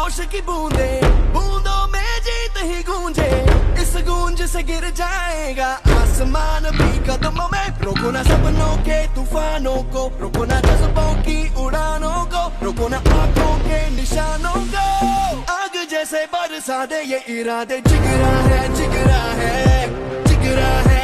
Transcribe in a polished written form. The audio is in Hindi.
जोश की बूंदे, बूंदों में जीत ही गूंजे, इस गूंज से गिर जाएगा आसमान भी कदमों में। रोको ना सपनों के तूफानों को, रोको ना जज्बों की उड़ानों को, रोको ना आंखों के निशानों को। आग जैसे बरसा दे ये इरादे, जिगरा है, जिगरा है, जिगरा है।